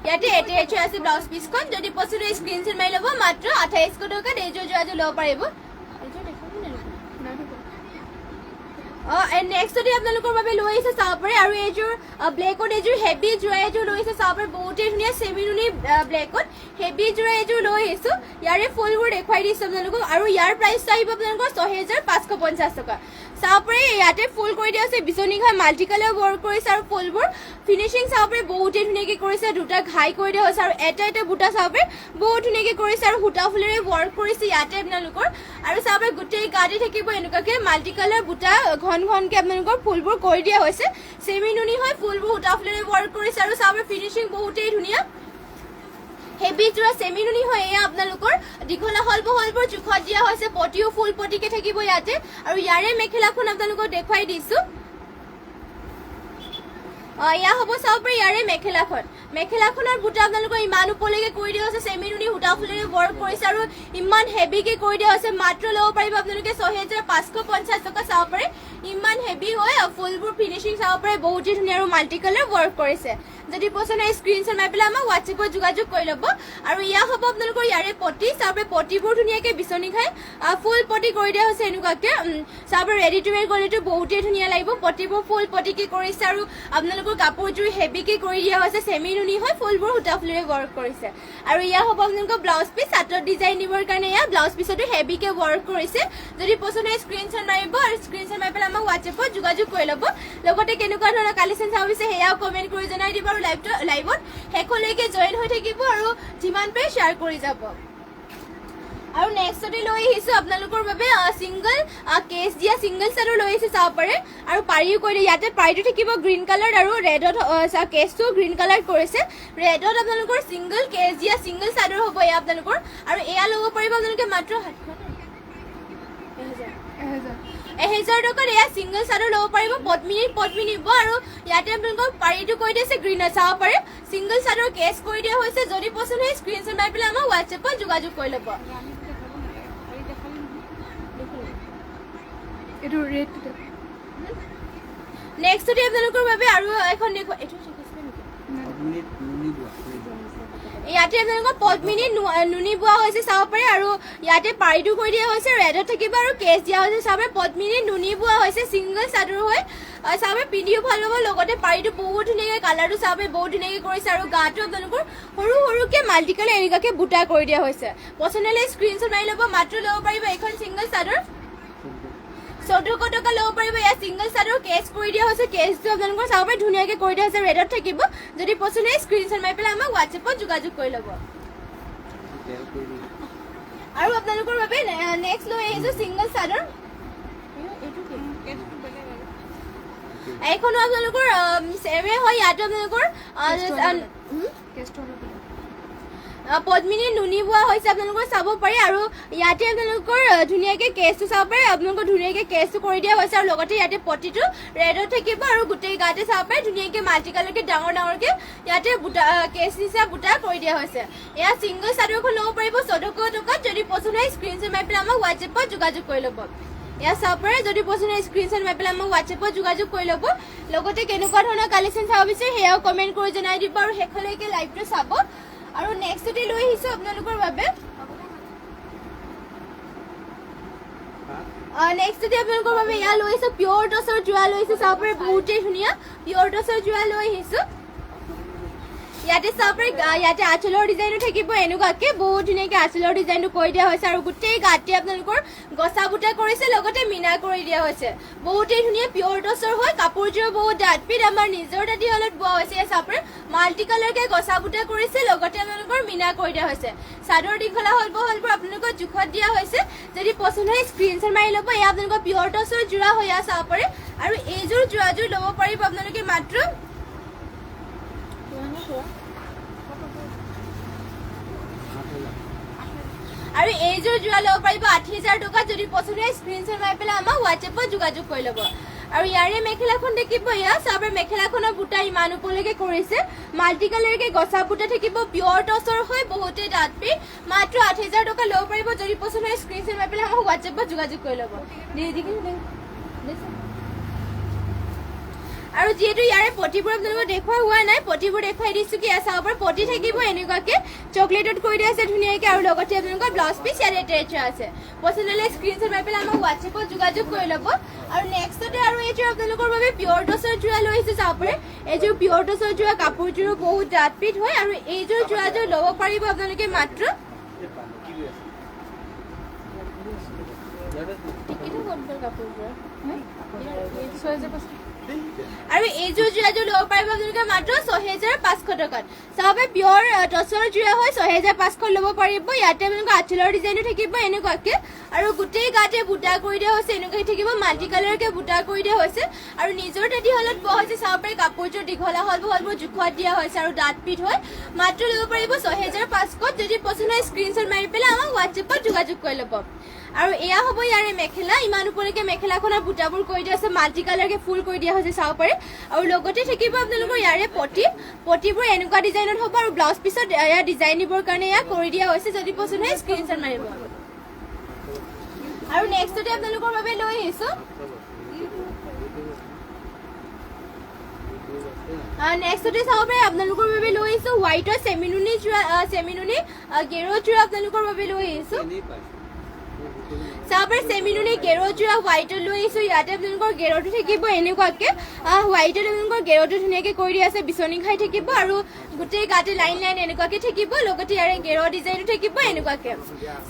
ইয়াতে এটেচ হৈ আছে ব্লাউজ পিচখন যদি পছন্দ হয় স্ক্ৰীনশ্বট মাৰি ল'ব মাত্ৰ 2800 টকাত এইযোৰ ল'ব পাৰিব নেক্সটতে আপোনালোকৰ বাবে লৈ আহিছে চাব পাৰে আৰু এইযোৰ ব্লেকত এইযোৰ হেভি জোৰা এইযোৰ লৈ আহিছে চাব পাৰে বহুতেই ধুনীয়া চেমি নুনি ব্লেকত হেভি জোৰা এইযোৰ লৈ আহিছোঁ ইয়াৰে ফুলবোৰ দেখুৱাই দিছোঁ আপোনালোকক আৰু ইয়াৰ প্ৰাইচটো আহিব আপোনালোকৰ 6550 টকা চাব পাৰে ইয়াতে ফুল কৰি দিয়া আছে বিচনী ঘাই মাল্টি কালাৰ ৱৰ্ক কৰিছে আৰু ফুলবোৰ ফিনিচিং চাব পাৰে বহুতেই ধুনীয়াকে কৰিছে দুটা ঘাই কৰি দিয়া হৈছে আৰু এটা বুটা চাব পাৰে বহুত ধুনীয়াকে কৰিছে আৰু সূতা ফুলেৰে ৱৰ্ক কৰিছে ইয়াতে আপোনালোকৰ আৰু চাব পাৰে গোটেই গাতে থাকিব এনেকুৱাকে মাল্টি কালাৰ বুটা ঘনকে আপোনালোকৰ ফুলবোৰ কৰি দিয়া হৈছে চেমি নুনি হয় ফুলবোৰ সূতা ফুলেৰে ৱৰ্ক কৰিছে আৰু চাব পাৰে ফিনিচিং বহুতেই ধুনীয়া হেভি জোৰা চেমি নুনি হয় এয়া আপোনালোকৰ দীঘলা হলবোৰ জোখত দিয়া হৈছে পটিও ফুল পটিকে থাকিব ইয়াতে আৰু ইয়াৰে মেখেলাখন আপোনালোকক দেখুৱাই দিছোঁ এয়া হ'ব চাব পাৰে ইয়াৰে মেখেলাখনৰ বুটা আপোনালোকৰ ইমান উপলৈকে কৰি দিয়া হৈছে চেমি নুনি সূতা ফুলেৰে ৱৰ্ক কৰিছে আৰু ইমান হেভিকে কৰি দিয়া হৈছে মাত্ৰ ল'ব পাৰিব আপোনালোকে 6550 টকা চাব পাৰে ইমান হেভি হয় ফুলবোৰ ফিনিচিং চাব পাৰে বহুতেই ধুনীয়া আৰু মাল্টি কালাৰ ৱৰ্ক কৰিছে যদি পছন্দ হয় স্ক্ৰীনশ্বট মাৰি পেলাই আমাক হোৱাটছএপত যোগাযোগ কৰি ল'ব আৰু ইয়া হ'ব আপোনালোকৰ ইয়াৰে পটি চাব পাৰে পটিবোৰ ধুনীয়াকে বিচনী খাই ফুল পটি কৰি দিয়া হৈছে এনেকুৱাকে চাব পাৰে ৰেডি টু ৱেৰ গ'লেতো বহুতেই ধুনীয়া লাগিব পটিবোৰ ফুল পটিকে কৰিছে আৰু আপোনালোকৰ কাপোৰযোৰ হেভিকে কৰি দিয়া হৈছে চেমি নুনি হয় ফুলবোৰ সূতা ফুলেৰে ৱৰ্ক কৰিছে আৰু ইয়া হ'ব আপোনালোকৰ ব্লাউজ পিচ হাতত ডিজাইন দিবৰ কাৰণে ইয়া ব্লাউজ পিছতো হেভিকে ৱৰ্ক কৰিছে যদি পছন্দ হয় স্ক্ৰীনশ্বট মাৰিব আৰু স্ক্ৰীনশ্বট মাৰি পেলাই আমাক হোৱাটছএপত যোগাযোগ কৰি ল'ব লগতে কেনেকুৱা ধৰণৰ কালেকশ্যন চাব বিচাৰে সেয়াও কমেণ্ট কৰি জনাই দিব আৰু লাইভত শেষলৈকে জইন হৈ থাকিব আৰু যিমান পাৰে শ্বেয়াৰ কৰি যাব আৰু নেক্সটতে লৈ আহিছোঁ আপোনালোকৰ বাবে সিঙ্গল কেছ দিয়া সিঙ্গল চাদৰ লৈ আহিছে চাব পাৰে আৰু পাৰিও কৰি ইয়াতে পাৰিটো থাকিব গ্ৰীণ কালাৰ আৰু ৰেডত কেছটো গ্ৰীণ কালাৰ কৰিছে ৰেডত আপোনালোকৰ সিঙ্গল কেছ দিয়া সিঙ্গল চাদৰ হ'ব এয়া আপোনালোকৰ আৰু এয়া ল'ব পাৰিব আপোনালোকে মাত্ৰ 1000 টকাত এয়া সিঙ্গল চাদৰ ল'ব পাৰিব পদ্মিনী আৰু ইয়াতে আপোনালোকক পাৰিটো কৰি দিছে গ্ৰীণত চাব পাৰে সিঙ্গল চাদৰ কেছ কৰি দিয়া হৈছে যদি পছন্দ হয় স্ক্ৰীনশ্বট মাৰি পেলাই আমাক হোৱাটছএপত যোগাযোগ কৰি ল'ব এইটো ৰেড নেক্সটতে আপোনালোকৰ বাবে আৰু এখন দেখুৱাই ইয়াতে আপোনালোকৰ পদ্মিনী নুনি বোৱা হৈছে চাব পাৰে আৰু ইয়াতে পাৰিটো কৰি দিয়া হৈছে ৰেডত থাকিব আৰু কেছ দিয়া হৈছে চাব পাৰে পদ্মিনী নুনি বোৱা হৈছে সিঙ্গল চাদৰ হয় চাব পাৰে পিন্ধিও ভাল পাব লগতে পাৰিটো বহুত ধুনীয়াকৈ কালাৰটো চাব পাৰে বহুত ধুনীয়াকৈ কৰিছে আৰু গাটো আপোনালোকৰ সৰুকে মাল্টি কালাৰ এনেকুৱাকৈ বুটা কৰি দিয়া হৈছে পছন্দ হ'লে স্ক্ৰীনশ্বট মাৰি ল'ব মাত্ৰ ল'ব পাৰিব এইখন সিঙ্গল চাদৰ 1400 টকা ল'ব পাৰিব এয়া সিঙ্গল চাদৰ কেছ কৰি দিয়া হৈছে কেছটো আপোনালোকৰ চাব পাৰে ধুনীয়াকৈ কৰি দিয়া হৈছে ৰেডত থাকিব যদি পছন্দ হয় স্ক্ৰিনশ্বট মাৰি পেলাই আমাক হোৱাটছএপত যোগাযোগ কৰি ল'ব আৰু আপোনালোকৰ বাবে নেক্সট লৈ আহিছো সিঙ্গল চাদৰ এইখনো আপোনালোকৰ সেমে হয় ইয়াতো আপোনালোকৰ পদ্মিনী নুনি বোৱা হৈছে আপোনালোকৰ চাব পাৰি আৰু ইয়াতে আপোনালোকৰ ধুনীয়াকৈ কেছটো চাব পাৰে আপোনালোকৰ ধুনীয়াকৈ কেছটো কৰি দিয়া হৈছে আৰু লগতে ইয়াতে পটিটো ৰেডত থাকিব আৰু গোটেই গাতে চাব পাৰে ধুনীয়াকৈ মাল্টি কালাৰকৈ ডাঙৰ ডাঙৰকৈ ইয়াতে বুটা কেছ নিচিনা বুটা কৰি দিয়া হৈছে এয়া ছিংগল চাদৰখন ল'ব পাৰিব 1400 টকাত যদি পছন্দ হয় স্ক্ৰিনশ্বট মাৰি পেলাই আমাক হোৱাটছএপত যোগাযোগ কৰি ল'ব এয়া চাব পাৰে যদি পছন্দ হয় স্ক্ৰিনশ্বট মাৰি পেলাই আমাক হোৱাটছএপত যোগাযোগ কৰি ল'ব লগতে কেনেকুৱা ধৰণৰ কালেকশ্যন চাব বিচাৰে সেয়াও কমেণ্ট কৰি জনাই দিব আৰু শেষলৈকে লাইভটো চাব আৰু নেক্সটতে লৈ আহিছো আপোনালোকৰ বাবে নেক্সটতে আপোনালোকৰ বাবে ইয়া লৈ আহিছো পিয়ৰ টছৰ জোৰা লৈ আহিছো চাব পাৰে বহুতেই ধুনীয়া পিয়ৰ টছৰ জোৰা লৈ আহিছো ইয়াতে চাব পাৰে ইয়াতে আঁচলৰ ডিজাইনো থাকিব এনেকুৱাকৈ বহুত ধুনীয়াকৈ আঁচলৰ ডিজাইনটো কৰি দিয়া হৈছে আৰু গোটেই গাতে আপোনালোকৰ গছা বুটা কৰিছে লগতে মিনা কৰি দিয়া হৈছে বহুতেই ধুনীয়া পিয়ৰ টছৰ হয় কাপোৰযোৰ বহুত ডাঠপিত আমাৰ নিজৰ দাঁতি হলত বোৱা হৈছে চাব পাৰে মাল্টি কালাৰকৈ গছা বুটা কৰিছে লগতে আপোনালোকৰ মিনা কৰি দিয়া হৈছে চাদৰ দীঘলা হ'ল বহলবোৰ আপোনালোকৰ জোখত দিয়া হৈছে যদি পছন্দ হয় স্ক্ৰিনশ্বট মাৰি ল'ব এয়া আপোনালোকৰ পিয়ৰ টছৰ জোৰা হৈ চাব পাৰে আৰু এইযোৰ জোৰাযোৰ ল'ব পাৰিব আপোনালোকে মাত্ৰ আৰু এইযোৰ জোৰা ল'ব পাৰিব 8000 টকা যদি পছন্দ হয় স্ক্ৰিনশ্বট মাৰি পেলাই আমাক হোৱাটছএপত যোগাযোগ কৰি ল'ব আৰু ইয়াৰে মেখেলাখন দেখিব এয়া চাবৰ মেখেলাখনৰ বুটা ইমান ওপৰলৈকে কৰিছে মাল্টি কালাৰকৈ গছা বুটা থাকিব পিয়ৰ টছৰ হয় বহুতেই ডাঠপিত মাত্ৰ 8000 টকা ল'ব পাৰিব যদি পছন্দ হয় স্ক্ৰিনশ্বট মাৰি পেলাই আমাক হোৱাটছএপত যোগাযোগ কৰি ল'ব আৰু যেহেতু ইয়াৰে পটিবোৰ আপোনালোকক দেখুওৱা হোৱা নাই পটিবোৰ দেখুৱাই দিছোঁ কি চাব পাৰে পটি থাকিব এনেকুৱাকৈ চকলেটত কৰি দিয়া আছে ধুনীয়াকৈ আৰু লগতে আপোনালোকৰ ব্লাউজ পিচ ইয়াতে এটেচ আছে পচন্দ হ'লে স্ক্ৰিনশ্বট মাৰি পেলাই আমাক হোৱাটছএপত যোগাযোগ কৰি ল'ব আৰু নেক্সটতে আৰু এইযোৰ আপোনালোকৰ বাবে পিয়ৰ টছৰ জোৰা লৈ আহিছোঁ চাব পাৰে এইযোৰ পিয়ৰ টছৰ জোৰা কাপোৰযোৰো বহুত ডাঠপিত হয় আৰু এইযোৰ জোৰাযোৰ ল'ব পাৰিব আপোনালোকে মাত্ৰ আৰু এইযোৰ জোৰাযোৰ ল'ব পাৰিব আপোনালোকে মাত্ৰ 6500 টকাত চাব পিয়ৰ টছৰ জোৰা হয় 6500 ল'ব পাৰিব ইয়াতে আপোনালোকৰ আঁচলৰ ডিজাইনো থাকিব এনেকুৱাকৈ আৰু গোটেই গাতে বুটা কৰি দিয়া হৈছে এনেকুৱাকৈ থাকিব মাল্টি কালাৰকৈ বুটা কৰি দিয়া হৈছে আৰু নিজৰ দাঁতি হলত বোৱা হৈছে চাব পাৰি কাপোৰযোৰ দীঘলা হ'ল বহলবোৰ জোখত দিয়া হৈছে আৰু ডাঠপিত হয় মাত্ৰ ল'ব পাৰিব 6500 যদি পছন্দ হয় স্ক্ৰিনশ্বট মাৰি পেলাই আমাক হোৱাটছএপত যোগাযোগ কৰি ল'ব আৰু এয়া হ'ব ইয়াৰে মেখেলা ইমান ওপৰলৈকে মেখেলাখনৰ বুটাবোৰ কৰি দিয়া আছে মাল্টি কালাৰকৈ ফুল কৰি দিয়া হৈছে চাব পাৰে আৰু লগতে থাকিব আপোনালোকৰ ইয়াৰে পটিবোৰ এনেকুৱা ডিজাইনত হ'ব আৰু ব্লাউজ পিছত এয়া ডিজাইন দিবৰ কাৰণে এয়া কৰি দিয়া হৈছে যদি পছন্দ হয় স্ক্ৰিনশ্বট মাৰিব আৰু নেক্সটতে আপোনালোকৰ বাবে লৈ আহিছোঁ নেক্সটতে চাব পাৰে আপোনালোকৰ বাবে লৈ আহিছোঁ হোৱাইটৰ চেমিনুনি গেৰ জোৰা আপোনালোকৰ বাবে লৈ আহিছোঁ চাব পাৰে চেমিনুনি গেৰ জোৰা হোৱাইটত লৈ আহিছোঁ ইয়াতে আপোনালোকৰ গেৰটো থাকিব এনেকুৱাকৈ হোৱাইটত আপোনালোকৰ গেৰটো ধুনীয়াকৈ কৰি দিয়া আছে বিচনী খাই থাকিব আৰু গোটেই গাতে লাইন এনেকুৱাকৈ থাকিব লগতে ইয়াৰে গেৰৰ ডিজাইনো থাকিব এনেকুৱাকৈ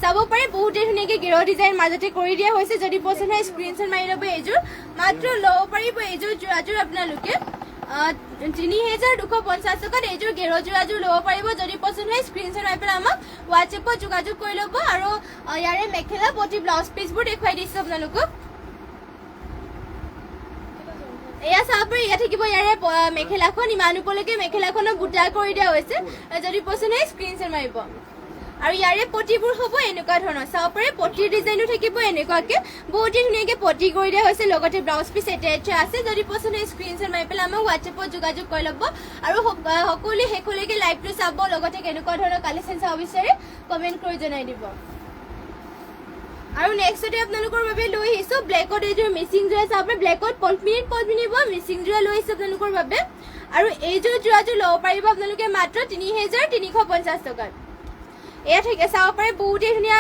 চাব পাৰে বহুতেই ধুনীয়াকৈ গেৰৰ ডিজাইন মাজতে কৰি দিয়া হৈছে যদি পছন্দ হয় স্ক্ৰিনশ্বট মাৰি ল'ব এইযোৰ মাত্ৰ ল'ব পাৰিব এইযোৰ জোৰাযোৰ আপোনালোকে 3250 টকাত এইযোৰ গেৰ জোৰাযোৰ ল'ব পাৰিব যদি পছন্দ হয় স্ক্ৰিনশ্বট মাৰি পেলাই আমাক হোৱাটছএপত যোগাযোগ কৰি ল'ব আৰু ইয়াৰে মেখেলা পটি ব্লাউজ পিচবোৰ দেখুৱাই দিছোঁ আপোনালোকক এয়া চাব পাৰে ইয়াত থাকিব ইয়াৰে মেখেলাখন ইমান ওপৰলৈকে মেখেলাখনৰ বুটা কৰি দিয়া হৈছে যদি পছন্দ হয় স্ক্ৰিনশ্বট মাৰিব আৰু ইয়াৰে পটিবোৰ হ'ব এনেকুৱা ধৰণৰ চাব পাৰে পটিৰ ডিজাইনো থাকিব এনেকুৱাকৈ বহুতেই ধুনীয়াকৈ পটি কৰি দিয়া হৈছে লগতে ব্লাউজ পিচ এটেচ আছে যদি পছন্দ হয় স্ক্ৰিনশ্বট মাৰি পেলাই আমাক হোৱাটছএপত যোগাযোগ কৰি ল'ব আৰু সকলোৱে শেষলৈকে লাইভটো চাব লগতে কেনেকুৱা ধৰণৰ কালেকশ্যন চাব বিচাৰে কমেণ্ট কৰি জনাই দিব আৰু নেক্সটতে আপোনালোকৰ বাবে লৈ আহিছোঁ ব্লেকত এইযোৰ মিচিং জোৰা চাব পাৰে ব্লেকত পদ্মিনী বোৱা মিচিং জোৰা লৈ আহিছোঁ আপোনালোকৰ বাবে আৰু এইযোৰ জোৰাযোৰ ল'ব পাৰিব আপোনালোকে মাত্ৰ 3350 টকাত এয়া ঠিক আছে চাব পাৰে বহুতেই ধুনীয়া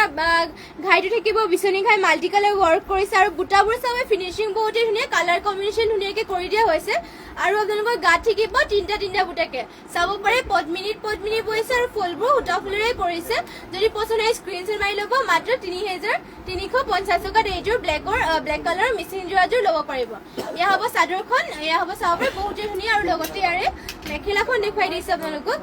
ঘাইটো থাকিব বিচনী ঘাই মাল্টি কালাৰ ৱৰ্ক কৰিছে আৰু বুটাবোৰ চাব ফিনিচিং বহুতেই ধুনীয়া কালাৰ কম্বিনেশ্যন ধুনীয়াকৈ কৰি দিয়া হৈছে আৰু আপোনালোকৰ গাত থাকিব তিনিটা বুটাকে চাব পাৰে পদ্মিনীত বহিছে আৰু ফুলবোৰ সূতা ফুলেৰে কৰিছে যদি পচন্দ হয় স্ক্ৰীনশ্বট মাৰি ল'ব মাত্ৰ ৩,৩৫০ টকাত এইযোৰ ব্লেক কালাৰ মিচিং যোৰাযোৰ ল'ব পাৰিব এয়া হ'ব চাদৰখন এয়া হ'ব চাব পাৰে বহুতেই ধুনীয়া আৰু লগতে ইয়াৰে মেখেলাখন দেখুৱাই দিছে আপোনালোকক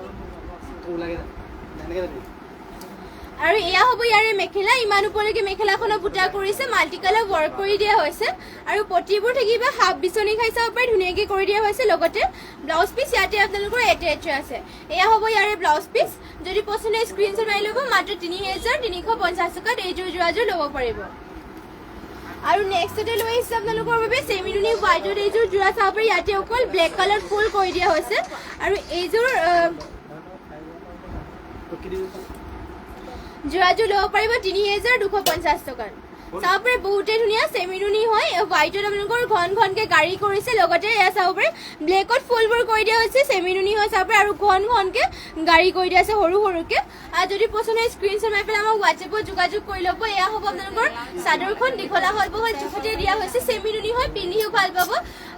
আৰু এয়া হ'ব ইয়াৰে মেখেলা ইমান ওপৰলৈকে মেখেলাখনৰ বুটা কৰিছে মাল্টি কালাৰ ৱৰ্ক কৰি দিয়া হৈছে আৰু পটিবোৰ থাকিব হাফ বিচনী খাই চাব পাৰে ধুনীয়াকৈ কৰি দিয়া হৈছে লগতে ব্লাউজ পিচ ইয়াতে আপোনালোকৰ এটেচ আছে এয়া হ'ব ইয়াৰে ব্লাউজ পিচ যদি পচন্দ হয় স্ক্ৰীনশ্বট মাৰি ল'ব মাত্ৰ ৩,৩৫০ টকাত এইযোৰ যোৰাযোৰ ল'ব পাৰিব আৰু নেক্সটতে লৈ আহিছে আপোনালোকৰ বাবে চেমিনুনি হোৱাইটত এইযোৰ যোৰা চাব পাৰে ইয়াতে অকল ব্লেক কালাৰ ফুল কৰি দিয়া হৈছে আৰু এইযোৰ যোৰাযোৰ ল'ব পাৰিব ৩,২৫০ টকাৰ চাব পাৰে বহুতেই ধুনীয়া চেমিনুনি হয় হোৱাইটত আপোনালোকৰ ঘনকৈ গাড়ী কৰিছে লগতে এয়া চাব পাৰে ব্লেকত ফুলবোৰ কৰি দিয়া হৈছে চেমিনুনি হয় চাব পাৰে আৰু ঘনকৈ গাড়ী কৰি দিয়া আছে সৰুকৈ আৰু যদি পচন্দ হয় স্ক্ৰীনশ্বট মাৰি পেলাই আমাক হোৱাটছএপত যোগাযোগ কৰি ল'ব এয়া হ'ব আপোনালোকৰ চাদৰখন দীঘলা হ'ল বহল জোখতে দিয়া হৈছে চেমিনুনি হয় পিন্ধিও ভাল পাব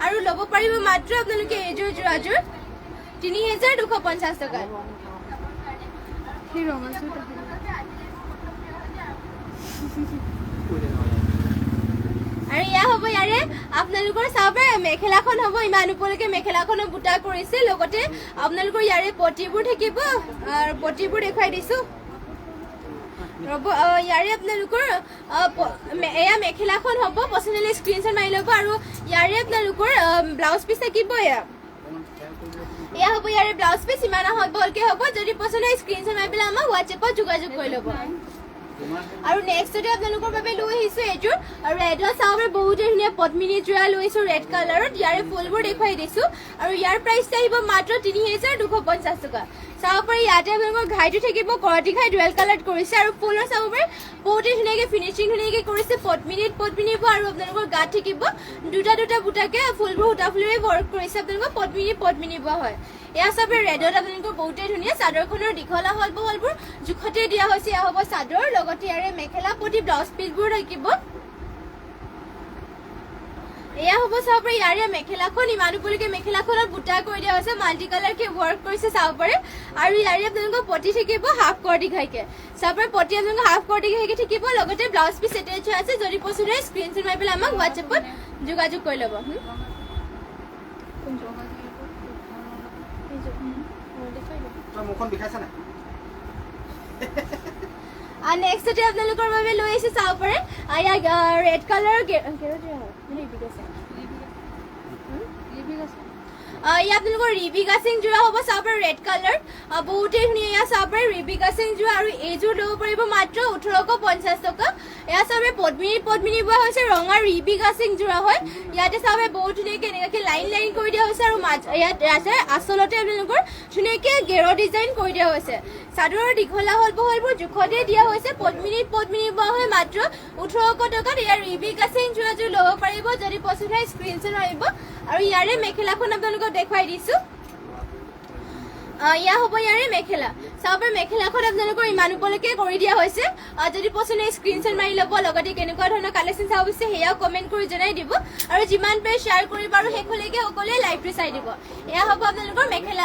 আৰু ল'ব পাৰিব মাত্ৰ আপোনালোকে এইযোৰ যোৰাযোৰ ৩,২৫০ টকাত আৰু এয়া হ'ব ইয়াৰে আপোনালোকৰ চাব পাৰে মেখেলাখন হ'ব ইমান ওপৰলৈকে মেখেলাখনৰ বুটা কৰিছে লগতে আপোনালোকৰ ইয়াৰে পটিবোৰ থাকিব আৰু পটিবোৰ দেখুৱাই দিছোঁ ৰ'ব ইয়াৰে আপোনালোকৰ এয়া মেখেলাখন হ'ব পচন্দ হ'লে স্ক্ৰীনশ্বট মাৰি ল'ব আৰু ইয়াৰে আপোনালোকৰ ব্লাউজ পিচ থাকিব এয়া হ'ব ইয়াৰে ব্লাউজ পিচ ইমান আহল বহলকৈ হ'ব যদি পচন্দ হয় স্ক্ৰীনশ্বট মাৰি পেলাই আমাক হোৱাটছএপত যোগাযোগ কৰি ল'ব আৰু নেক্সটতে আপোনালোকৰ বাবে লৈ আহিছোঁ এইযোৰ ৰেডত চাব পাৰে বহুতেই ধুনীয়া পদ্মিনী যোৰা লৈছোঁ ৰেড কালাৰত ইয়াৰে ফুলবোৰ দেখুৱাই দিছোঁ আৰু ইয়াৰ প্ৰাইচ আহিব মাত্ৰ ৩,২৫০ টকা চাব পাৰে ইয়াতে আপোনালোকৰ ঘাইটো থাকিব কৰতি ঘাই ডুৱেল কালাৰত কৰিছে আৰু ফুলৰ চাব পাৰে বহুতেই ধুনীয়াকৈ ফিনিচিং ধুনীয়াকৈ কৰিছে পদ্মিনীত আৰু আপোনালোকৰ গাত থাকিব দুটা বুটাকে ফুলবোৰ সূতা ফুলেৰে ৱৰ্ক কৰিছে আপোনালোকৰ পদ্মিনী বোৱা হয় এয়া চাব ৰেডত আপোনালোকৰ বহুতেই ধুনীয়া চাদৰখনৰ দীঘলা হ'ল বহলবোৰ জোখতে দিয়া হৈছে এয়া হ'ব চাদৰ লগতে ইয়াৰে মেখেলা পটি ব্লাউজ পিচবোৰ থাকিব এয়া হ'ব চাব পাৰে ইয়াৰে মেখেলাখন ইমান ওপৰলৈকে মেখেলাখনত বুটা কৰি দিয়া হৈছে মাল্টি কালাৰকৈ ৱৰ্ক কৰিছে চাব পাৰে আৰু ইয়াৰে আপোনালোকৰ পটি থাকিব হাফ কৰতি ঘাইকৈ চাব পাৰে পটি আপোনালোকৰ হাফ কৰতি ঘাইকৈ থাকিব লগতে ব্লাউজ পিচ এটেচ আছে যদি পচন্দ হয় স্ক্ৰীনশ্বট মাৰি পেলাই আমাক হোৱাটছএপত যোগাযোগ কৰি ল'ব নেক্সটতে আপোনালোকৰ বাবে লৈ আহিছে চাব পাৰে ৰেড কালাৰ ইয়াত আপোনালোকৰ ৰিবিকা সিং যোৰা হ'ব চাব পাৰে ৰেড কালাৰ বহুতেই ধুনীয়া এয়া চাব পাৰে ৰিবিকা সিং যোৰা আৰু এইযোৰ ল'ব পাৰিব মাত্ৰ ১৮৫০ টকা এয়া চাব পাৰে পদ্মিনী বোৱা হৈছে ৰঙা ৰিবিকা সিং যোৰা হয় ইয়াতে চাব পাৰে বহুত ধুনীয়াকৈ এনেকৈ লাইন কৰি দিয়া হৈছে আৰু ইয়াতে আচলতে আপোনালোকৰ ধুনীয়াকৈ গেৰ ডিজাইন কৰি দিয়া হৈছে চাদৰৰ দীঘলা হ'ল বহলবোৰ জোখতে দিয়া হৈছে পদ্মিনী বোৱা হয় মাত্ৰ ১৮০০ টকাত ইয়াৰ ৰিবিকা সিং যোৰাযোৰ ল'ব পাৰিব যদি পচন্দ হয় স্ক্ৰীনশ্বট মাৰিব আৰু ইয়াৰে মেখেলাখন আপোনালোকক দেখুৱাই দিছোঁ এয়া হ'ব ইয়াৰে মেখেলা চাব পাৰে মেখেলাখন আপোনালোকৰ ইমান ওপৰলৈকে কৰি দিয়া হৈছে যদি পচন্দ হয় স্ক্ৰীনশ্বট মাৰি ল'ব লগতে কেনেকুৱা ধৰণৰ কালেকশ্যন চাব বিচাৰে সেয়াও কমেণ্ট কৰি জনাই দিব আৰু যিমান পাৰে শ্বেয়াৰ কৰিব আৰু শেষলৈকে সকলোৱে লাইভটো চাই দিব এয়া হ'ব আপোনালোকৰ মেখেলা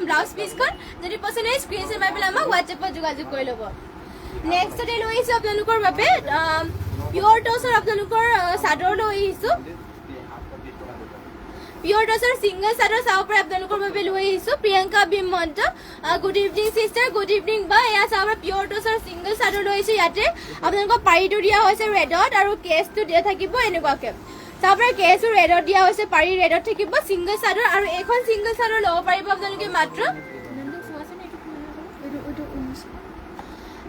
ব্লাউজ পিচখন যদি পচন্দ হয় স্ক্ৰীনশ্বট মাৰি পেলাই আমাক হোৱাটছএপত যোগাযোগ কৰি ল'ব নেক্সটতে লৈ আহিছোঁ আপোনালোকৰ বাবে পিয়ৰ টচৰ আপোনালোকৰ চাদৰ লৈ আহিছোঁ পিয়ৰ টচৰ ছিংগল চাদৰ চাব পাৰে আপোনালোকৰ বাবে লৈ আহিছোঁ প্ৰিয়ংকা বিমন্ত good evening sister good evening বা এয়া চাব পাৰে পিয়ৰ টচৰ ছিংগল চাদৰ লৈ আহিছোঁ ইয়াতে আপোনালোকৰ পাৰিটো দিয়া হৈছে ৰেডত আৰু কেছটো দিয়া থাকিব এনেকুৱাকৈ চাব পাৰে কেছো ৰেডত দিয়া হৈছে পাৰি ৰেডত থাকিব ছিংগল চাদৰ আৰু এইখন ছিংগল চাদৰ ল'ব পাৰিব আপোনালোকে মাত্ৰ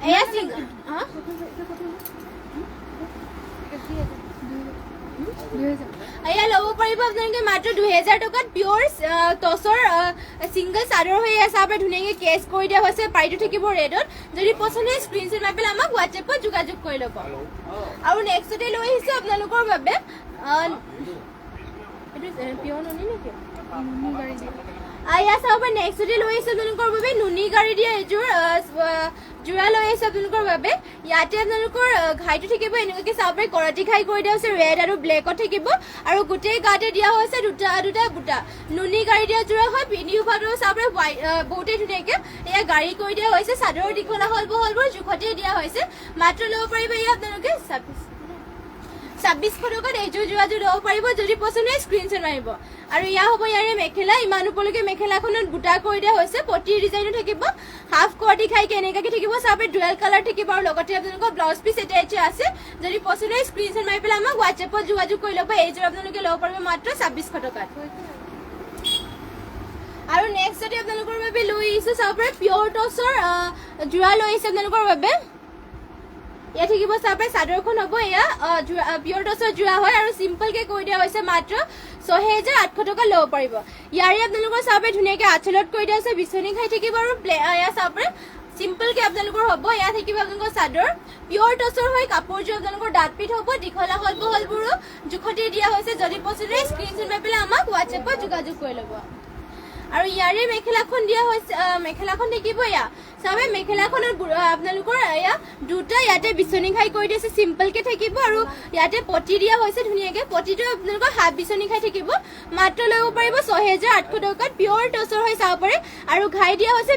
এয়া ছিংগল এয়া ল'ব পাৰিব আপোনালোকে মাত্ৰ ২০০০ টকাত পিয়ৰ টচৰ ছিংগল চাদৰ হৈ চাব পাৰে ধুনীয়াকৈ কেছ কৰি দিয়া হৈছে পাৰিটো থাকিব ৰেডত যদি পচন্দ হয় স্ক্ৰীনশ্বট মাৰি পেলাই আমাক হোৱাটছএপত যোগাযোগ কৰি ল'ব আৰু নেক্সটতে লৈ আহিছোঁ আপোনালোকৰ বাবে এইটো পিয়ৰ ননি নেকি আয়া চাব নেক্সটতে লৈ আহিছে আপোনালোকৰ বাবে নুনি গাড়ী দিয়া এযোৰ জোৰা লৈ আহিছে আপোনালোকৰ বাবে ইয়াতে আপোনালোকৰ ঘাইটো থাকিব এনেকুৱাকে চাব পাৰি কৰাটি ঘাই কৰি দিয়া হৈছে ৰেড আৰু ব্লেকত থাকিব আৰু গোটেই গাতে দিয়া হৈছে দুটা দুটা বুটা নুনি গাড়ী দিয়া জোৰা হয় পিন্ধি উভাটো চাব পাৰি বহুতেই ধুনীয়াকে এয়া গাড়ী কৰি দিয়া হৈছে চাদৰৰ দীঘলা হলবোৰ জোখতে দিয়া হৈছে মাত্ৰ ল'ব পাৰিব এয়া আপোনালোকে 2600 টকাত এইযোৰ জোৰাযোৰ ল'ব পাৰিব যদি পচন্দ হয় স্ক্ৰীনশ্বট মাৰিব আৰু ইয়া হ'ব ইয়াৰে মেখেলা ইমান ওপৰলৈকে মেখেলাখনত বুটা কৰি দিয়া হৈছে পটি ডিজাইনো থাকিব হাফ কোৱাটি খাই কেনেকাকে থাকিব চাবে ডুৱেল কালাৰ থাকিব আৰু লগতে আপোনালোকৰ ব্লাউজ পিচ এটা আছে যদি পচন্দ হয় স্ক্ৰীনশ্বট মাৰি পেলাই আমাক হোৱাটছএপত যোগাযোগ কৰি ল'ব এইযোৰ আপোনালোকে ল'ব পাৰিব মাত্ৰ 2600 টকাত আৰু নেক্সটতে আপোনালোকৰ বাবে লৈ আহিছো চাব পাৰে পিয়ৰ টছৰ জোৰা লৈ আহিছে আপোনালোকৰ বাবে ইয়া থাকিব চাবে চাদৰখন হ'ব এয়া পিয়ৰ টছৰ জোৰা হয় আৰু সিম্পল কে কৰি দিয়া হৈছে মাত্ৰ 6800 টকা ল'ব পাৰিব ইয়াৰে আপোনালোকৰ চাবে ধুনীয়াকে আঁচলত কৰি দিয়া আছে বিচনী খাই থাকিব আৰু এয়া চাবে সিম্পল কে আপোনালোকৰ হ'ব এয়া থাকিব আপোনালোকৰ চাদৰ পিয়ৰ টছৰ হয় কাপোৰযোৰ আপোনালোকৰ দাঁত পিঠ হ'ব দীঘলা হলবোৰো জোখতে দিয়া হৈছে যদি পছন্দ হয় স্ক্ৰীনশ্বট মাৰি পেলাই আমাক হোৱাটছএপত যোগাযোগ কৰি ল'ব আৰু ইয়াৰে মেখেলাখন দিয়া হৈছে মেখেলাখন থাকিব এয়া চাবে মেখেলাখনৰ আপোনালোকৰ এয়া দুটা ইয়াতে বিচনী খাই কৰি দিছে সিম্পল কে থাকিব আৰু ইয়াতে পটি দিয়া হৈছে ধুনীয়াকে পটিটো আপোনালোকৰ হাফ বিচনী খাই থাকিব মাত্ৰ ল'ব পাৰিব 6800 টকাত পিয়ৰ টছৰ হৈ চাব পাৰে আৰু ঘাই দিয়া হৈছে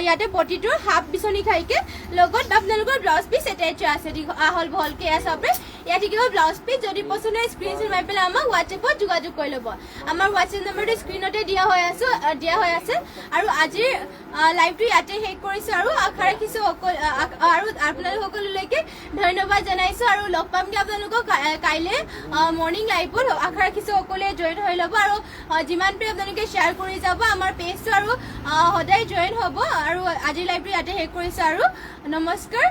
ইয়াতে পটিটোৰ হাফ বিচনী খাইকে লগত আপোনালোকৰ ব্লাউজ পিচ এটা আছে আহল বহলকে চাবে ইয়াত থাকিব ব্লাউজ পিচ যদি পছন্দ হয় স্ক্ৰীনশ্বট মাৰি পেলাই আমাক হোৱাটছএপত যোগাযোগ কৰি ল'ব আমাৰ হোৱাটছএপ নম্বৰটো স্ক্ৰীনতে দিয়া হৈ আছে আৰু আজিৰ লাইভটো ইয়াতে শেষ কৰিছো আৰু আশা ৰাখিছো আৰু আপোনালোক সকলোলৈকে ধন্যবাদ জনাইছো আৰু লগ পামগে আপোনালোকক কাইলে মৰ্নিং লাইভত আশা ৰাখিছো সকলোৱে জয়েন হৈ ল'ব আৰু যিমান পাৰে আপোনালোকে শ্বেয়াৰ কৰি যাব আমাৰ পেজটো আৰু সদায় জয়েন হ'ব আৰু আজিৰ লাইভটো ইয়াতে শেষ কৰিছো আৰু নমস্কাৰ